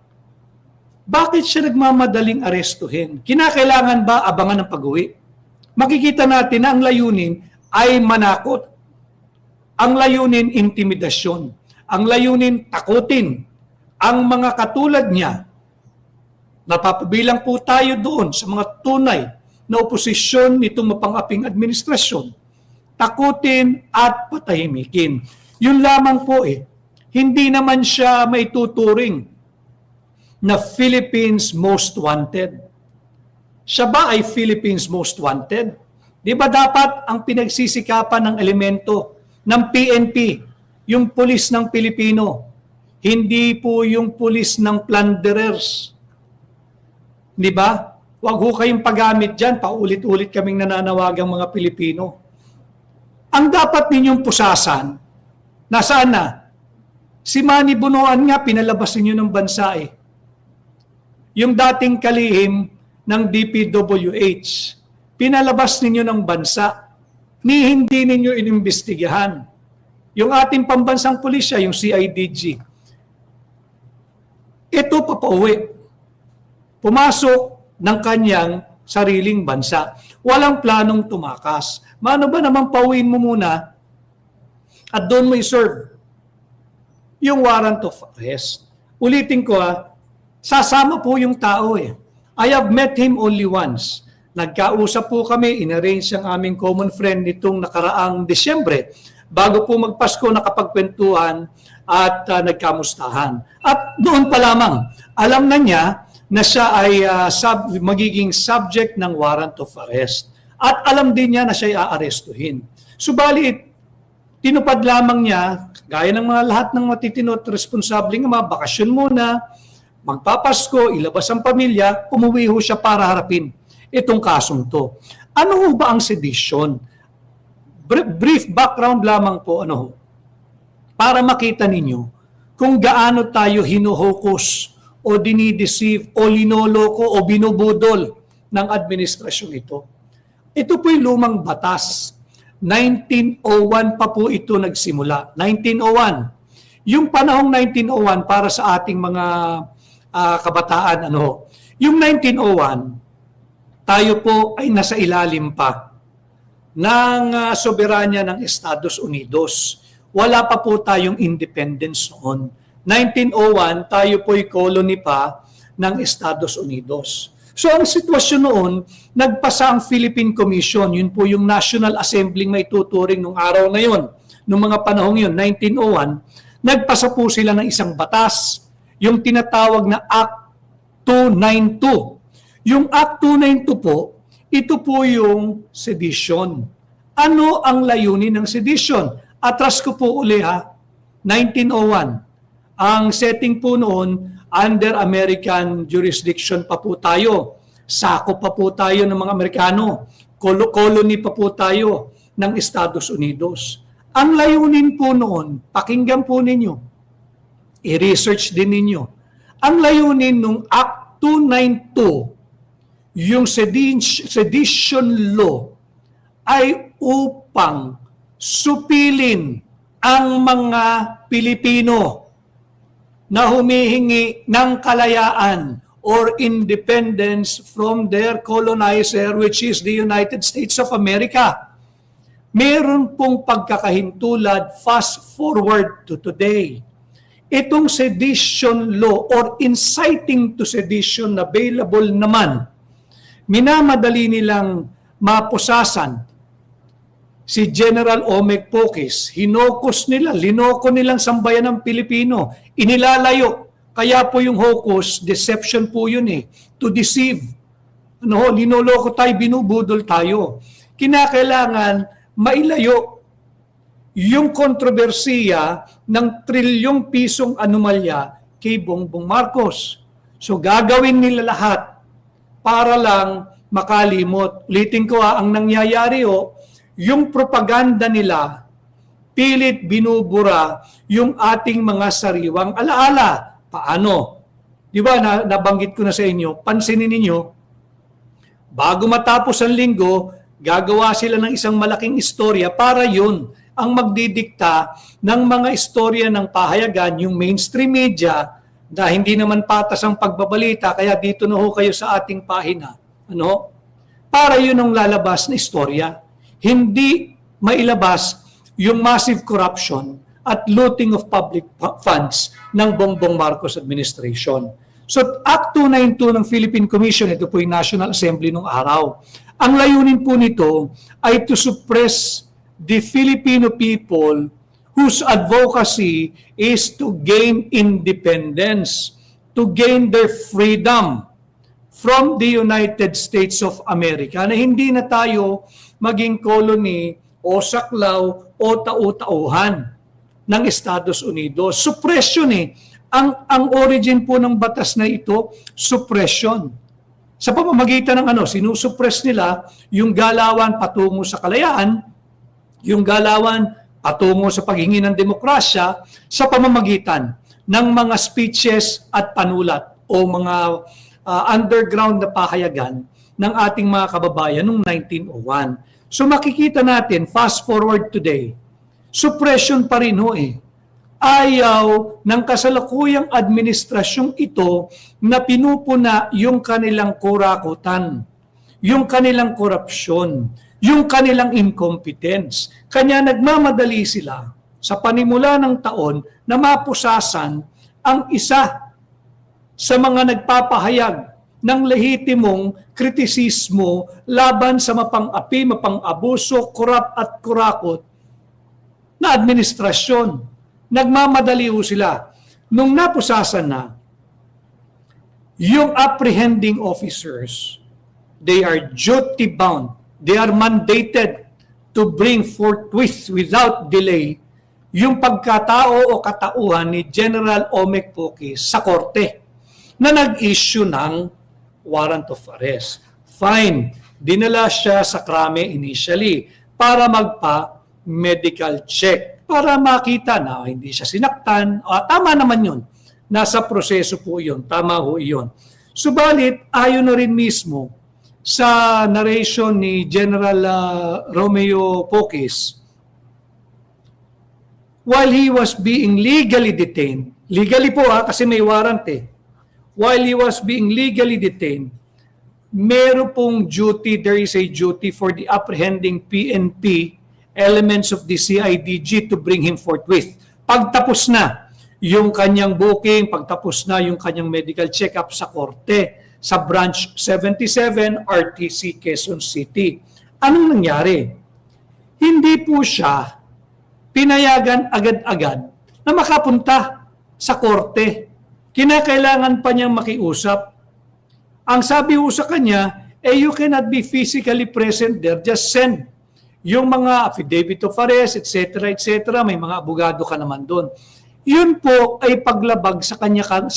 Bakit siya nagmamadaling arestuhin? Kinakailangan ba abangan ng pag-uwi? Makikita natin na ang layunin ay manakot. Ang layunin, intimidasyon. Ang layunin, takutin. Ang mga katulad niya, napapabilang po tayo doon sa mga tunay na oposisyon nitong mapang-aping administrasyon, takutin at patahimikin. Yun lamang po eh. Hindi naman siya may tuturing na Philippines Most Wanted. Siya ba ay Philippines Most Wanted? Di ba dapat ang pinagsisikapan ng elemento ng PNP, yung pulis ng Pilipino, hindi po yung pulis ng plunderers. Di ba? Huwag ho kayong paggamit dyan, paulit-ulit kaming nananawagang mga Pilipino. Ang dapat ninyong pusasan, nasaan na? Si Manny Bunuan nga, pinalabas ninyo ng bansa eh. Yung dating kalihim ng DPWH, pinalabas ninyo ng bansa, hindi ninyo inimbestigahan. Yung ating pambansang pulisya, yung CIDG, ito papauwi. Pumasok ng kanyang sariling bansa. Walang planong tumakas. Mano ba naman pauwiin mo muna at doon mo i-serve yung warrant of arrest? Ulitin ko sasama po yung tao eh. I have met him only once. Nagkausap po kami, inarrange ang aming common friend nitong nakaraang Desyembre. Bago po magpasko, nakapagkwentuhan at nagkamustahan. At doon pa lamang, alam na niya na siya ay magiging subject ng warrant of arrest. At alam din niya na siya ay aarestuhin. Subalit, tinupad lamang niya, gaya ng mga lahat ng matitino at responsabling mga bakasyon muna, magpapasko, ilabas ang pamilya, umuwi ho siya para harapin itong kasong to. Ano ho ba ang sedition? Brief background lamang po, para makita ninyo kung gaano tayo hinuhukos o dinideceive o linoloko o binubudol ng administrasyon ito. Ito po'y lumang batas. 1901 pa po ito nagsimula. 1901. Yung panahong 1901 para sa ating mga kabataan, yung 1901, tayo po ay nasa ilalim pa ng soberanya ng Estados Unidos. Wala pa po tayong independence noon. 1901, tayo po'y colony pa ng Estados Unidos. So ang sitwasyon noon, nagpasa ang Philippine Commission, yun po yung National Assembly may tuturing nung araw na yun, nung mga panahong yun, 1901, nagpasa po sila ng isang batas, yung tinatawag na Act 292. Yung Act 292 po, ito po yung sedition. Ano ang layunin ng sedition? Atras ko po uli 1901. Ang setting po noon, under American jurisdiction pa po tayo. Sakop pa po tayo ng mga Amerikano. Colony pa po tayo ng Estados Unidos. Ang layunin po noon, pakinggan po ninyo, i-research din ninyo. Ang layunin ng Act 292, yung sedition law, ay upang supilin ang mga Pilipino na humihingi ng kalayaan or independence from their colonizer, which is the United States of America. Meron pong pagkakahintulad fast forward to today. Itong sedition law or inciting to sedition available naman, minamadali nilang mapusasan si General Omek Pokis. Hinokos nila, linoko nilang sambayan ng Pilipino. Inilalayo. Kaya po yung hocus, deception po yun eh. To deceive. Linoloko tayo, binubudol tayo. Kinakailangan mailayo yung kontrobersiya ng trilyong pisong anomalya kay Bongbong Marcos. So gagawin nila lahat para lang makalimot. Ulitin ko ang nangyayari yung propaganda nila, pilit binubura yung ating mga sariwang alaala. Paano? Di ba, nabanggit ko na sa inyo, pansinin ninyo, bago matapos ang linggo, gagawa sila ng isang malaking istorya para yun ang magdidikta ng mga istorya ng pahayagan, yung mainstream media, na hindi naman patas ang pagbabalita, kaya dito na ho kayo sa ating pahina. Para yun ang lalabas na istorya. Hindi mailabas yung massive corruption at looting of public funds ng Bongbong Marcos administration. So Act 292 ng Philippine Commission, ito po yung National Assembly nung araw. Ang layunin po nito ay to suppress the Filipino people whose advocacy is to gain independence, to gain their freedom from the United States of America, na hindi na tayo maging colony o saklaw o tau-tauhan ng Estados Unidos. Suppression Ang origin po ng batas na ito, suppression. Sa pamamagitan ng sinusuppress nila yung galawan patungo sa kalayaan, yung galawan patungo sa paghingi ng demokrasya sa pamamagitan ng mga speeches at panulat o mga underground na pahayagan ng ating mga kababayan noong 1901. So makikita natin, fast forward today, suppression pa rin Ayaw ng kasalukuyang administrasyong ito na pinupuna yung kanilang kurakutan, yung kanilang korupsyon, yung kanilang incompetence. Kanya nagmamadali sila sa panimula ng taon na mapusasan ang isa sa mga nagpapahayag ng lehitimong kritisismo laban sa mapang-api, mapang-abuso, korap at kurakot na administrasyon. Nagmamadali sila. Nung napusasan na, yung apprehending officers, they are duty-bound. They are mandated to bring forthwith without delay yung pagkatao o katauhan ni General Omek Pokis sa korte na nag-issue ng warrant of arrest. Fine, dinala siya sa krame initially para magpa-medical check para makita na hindi siya sinaktan. Tama naman yun. Nasa proseso po yun. Tama ho yun. Subalit, ayon na rin mismo sa narration ni General Romeo Pokis, while he was being legally detained, legally po kasi may warrant while he was being legally detained, meron pong duty, there is a duty for the apprehending PNP elements of the CIDG to bring him forthwith. Pagtapos na yung kanyang booking, pagtapos na yung kanyang medical check-up sa korte, sa branch 77 RTC Quezon City. Anong nangyari? Hindi po siya pinayagan agad-agad na makapunta sa korte. Kinakailangan pa niyang makiusap. Ang sabi ho sa kanya, you cannot be physically present there, just send yung mga affidavit of arrest, etc., may mga abogado ka naman doon. Yun po ay paglabag sa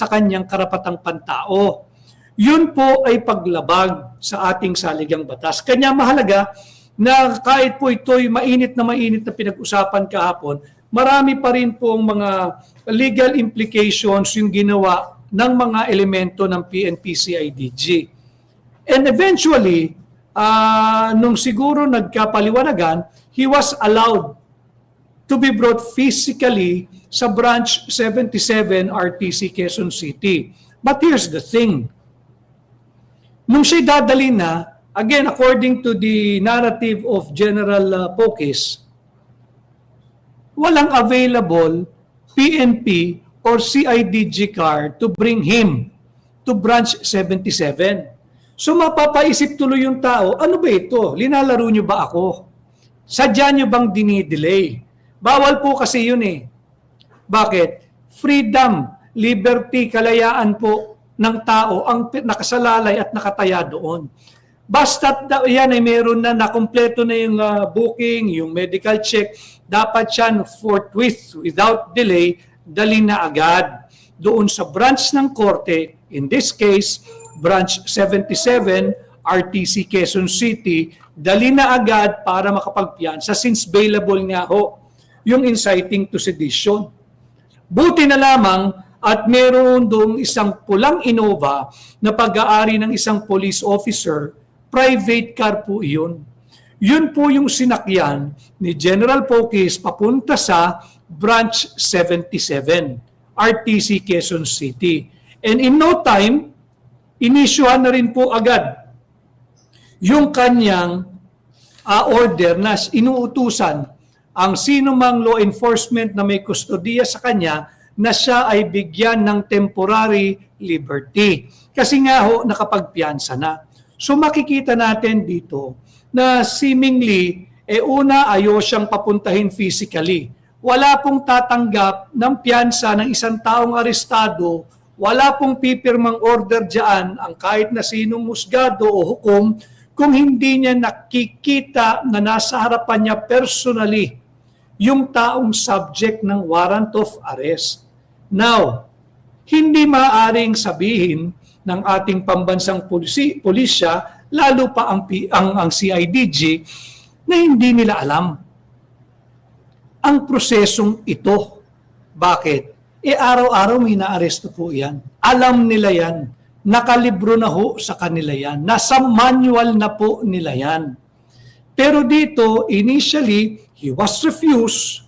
kanyang karapatang pantao. Yun po ay paglabag sa ating saligang batas. Kanya mahalaga na kahit po ito'y mainit na pinag-usapan kahapon, marami pa rin pong mga legal implications yung ginawa ng mga elemento ng PNP-CIDG. And eventually, nung siguro nagkapaliwanagan, he was allowed to be brought physically sa branch 77 RTC Quezon City. But here's the thing, Nung siya'y dadali na, again, according to the narrative of General Pocis, walang available PNP or CIDG car to bring him to branch 77. So mapapaisip tuloy yung tao, ano ba ito? Linalaro nyo ba ako? Sadya nyo bang dinidelay? Bawal po kasi yun eh. Bakit? Freedom, liberty, kalayaan po ng tao ang nakasalalay at nakataya doon. Basta yan ay meron na nakumpleto na yung booking, yung medical check, dapat yan forthwith, without delay, dali na agad doon sa branch ng korte, in this case, branch 77, RTC Quezon City, dali na agad para makapagpiyansa since bailable nga ho yung inciting to sedition. Buti na lamang at meron doong isang pulang Innova na pag-aari ng isang police officer, private car po iyon. Yun po yung sinakyan ni General Pocis papunta sa branch 77, RTC Quezon City. And in no time, inisyuhan na rin po agad yung kanyang order na inuutusan ang sino mang law enforcement na may kustodiya sa kanya na siya ay bigyan ng temporary liberty. Kasi nga ho, nakapagpiyansa na. So makikita natin dito na seemingly, una ayaw siyang papuntahin physically. Wala pong tatanggap ng piyansa ng isang taong arestado, wala pong pipirmang order dyan ang kahit na sinong husgado o hukom kung hindi niya nakikita na nasa harapan niya personally yung taong subject ng warrant of arrest. Now, hindi maaaring sabihin ng ating pambansang pulisya, lalo pa ang CIDG, na hindi nila alam ang prosesong ito. Bakit? Araw-araw may naaresto po yan. Alam nila yan. Nakalibro na ho sa kanila yan. Nasa manual na po nila yan. Pero dito, initially, he was refused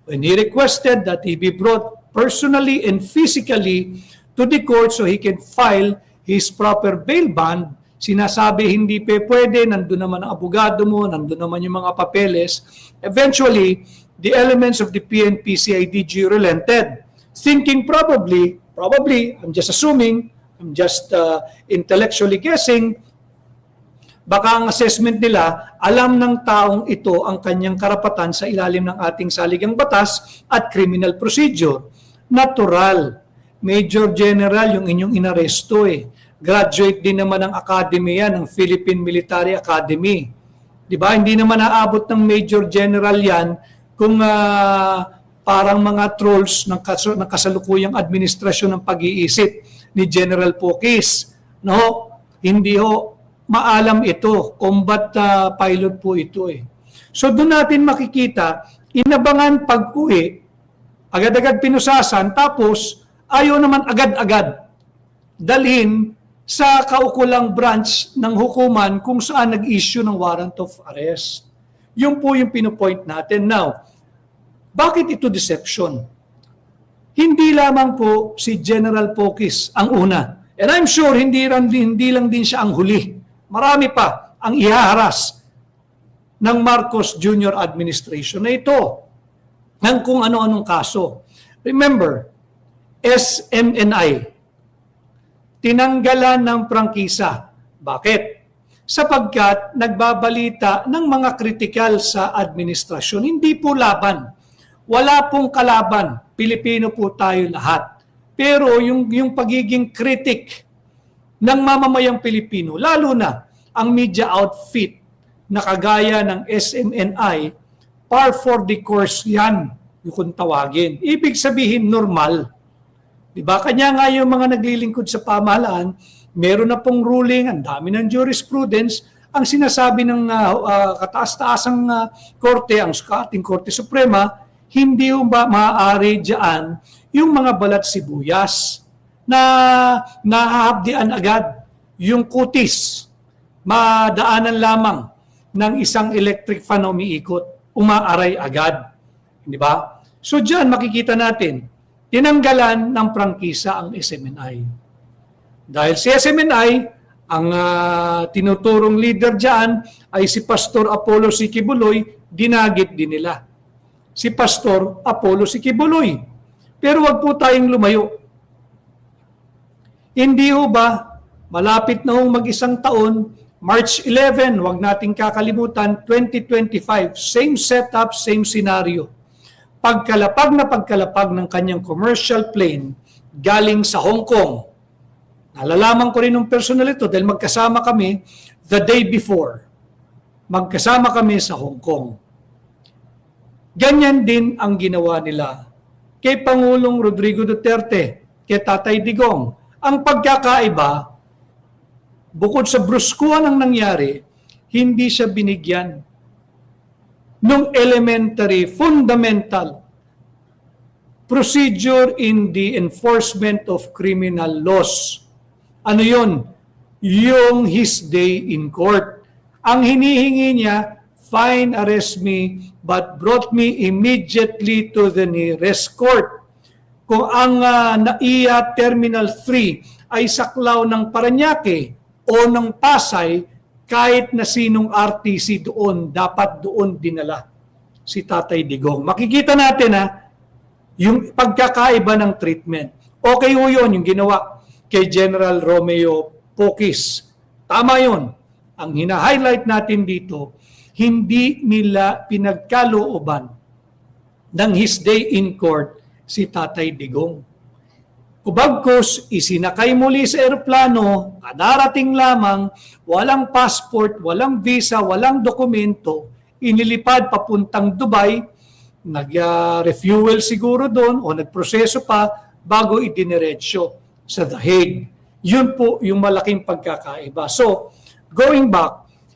when he requested that he be brought personally and physically to the court so he can file his proper bail bond. Sinasabi hindi pwede, nandun naman ang abogado mo, nandun naman yung mga papeles. Eventually, the elements of the PNP CIDG relented, thinking probably, I'm just assuming, I'm just intellectually guessing, baka ang assessment nila, alam ng taong ito ang kanyang karapatan sa ilalim ng ating saligang batas at criminal procedure. Natural. Major General yung inyong inaresto eh. Graduate din naman ng academy yan, ng Philippine Military Academy. Di ba? Hindi naman naabot ng Major General yan kung parang mga trolls ng kasalukuyang administrasyon ng pag-iisip ni General Pocis. No? Hindi ho maalam ito. Combat pilot po ito eh. So doon natin makikita, inabangan pag-uwi, agad-agad pinusasan, tapos ayaw naman agad-agad dalhin sa kaukulang branch ng hukuman kung saan nag-issue ng warrant of arrest. Yun po yung pinupoint natin. Now, bakit ito deception? Hindi lamang po si General Pocis ang una. And I'm sure hindi lang din siya ang huli. Marami pa ang ihaharas ng Marcos Jr. administration na ito ng kung ano-anong kaso. Remember, SMNI, tinanggalan ng prangkisa. Bakit? Sapagkat nagbabalita ng mga kritikal sa administrasyon. Hindi po laban. Wala pong kalaban. Pilipino po tayo lahat. Pero yung pagiging critic ng mamamayang Pilipino, lalo na ang media outfit na kagaya ng SMNI, par for the course yan, yung tawagin. Ibig sabihin, normal. Diba? Kanya nga yung mga naglilingkod sa pamahalaan, meron na pong ruling, ang dami ng jurisprudence, ang sinasabi ng kataas-taasang korte, ang ating Korte Suprema, hindi ba maaari dyan yung mga balat sibuyas na nahahabdian agad yung kutis, madaanan lamang ng isang electric fan na umiikot, umaaray agad. Di ba? So dyan makikita natin, tinanggalan ng prangkisa ang SMNI. Dahil si SMNI Ang tinuturong leader dyan ay si Pastor Apollo Sikibuloy, dinagit din nila. Si Pastor Apollo Sikibuloy. Pero wag po tayong lumayo. Hindi ho ba, malapit na hong mag-isang taon, March 11, wag nating kakalimutan, 2025, same setup, same scenario. Pagkalapag ng kanyang commercial plane galing sa Hong Kong. Nalalaman ko rin ng personal ito dahil magkasama kami the day before. Magkasama kami sa Hong Kong. Ganyan din ang ginawa nila kay Pangulong Rodrigo Duterte, kay Tatay Digong. Ang pagkakaiba, bukod sa bruskuhan ang nangyari, hindi siya binigyan ng elementary, fundamental procedure in the enforcement of criminal laws. Ano yun? Yung his day in court. Ang hinihingi niya, fine, arrest me, but brought me immediately to the nearest court. Kung ang NAIA Terminal 3 ay saklaw ng Parañaque o ng Pasay, kahit na sinong RTC doon, dapat doon dinala si Tatay Digong. Makikita natin yung pagkakaiba ng treatment. Okay ho yun, yung ginawa kay General Romeo Pocis. Tama yun. Ang hina-highlight natin dito, hindi nila pinagkalooban ng his day in court si Tatay Digong. Kubagkos, isinakay muli sa eroplano, kadarating lamang, walang passport, walang visa, walang dokumento, inilipad papuntang Dubai, nag-refuel siguro doon o nagproseso pa bago idiniretso sa The Hague. Yun po yung malaking pagkakaiba. So, going back,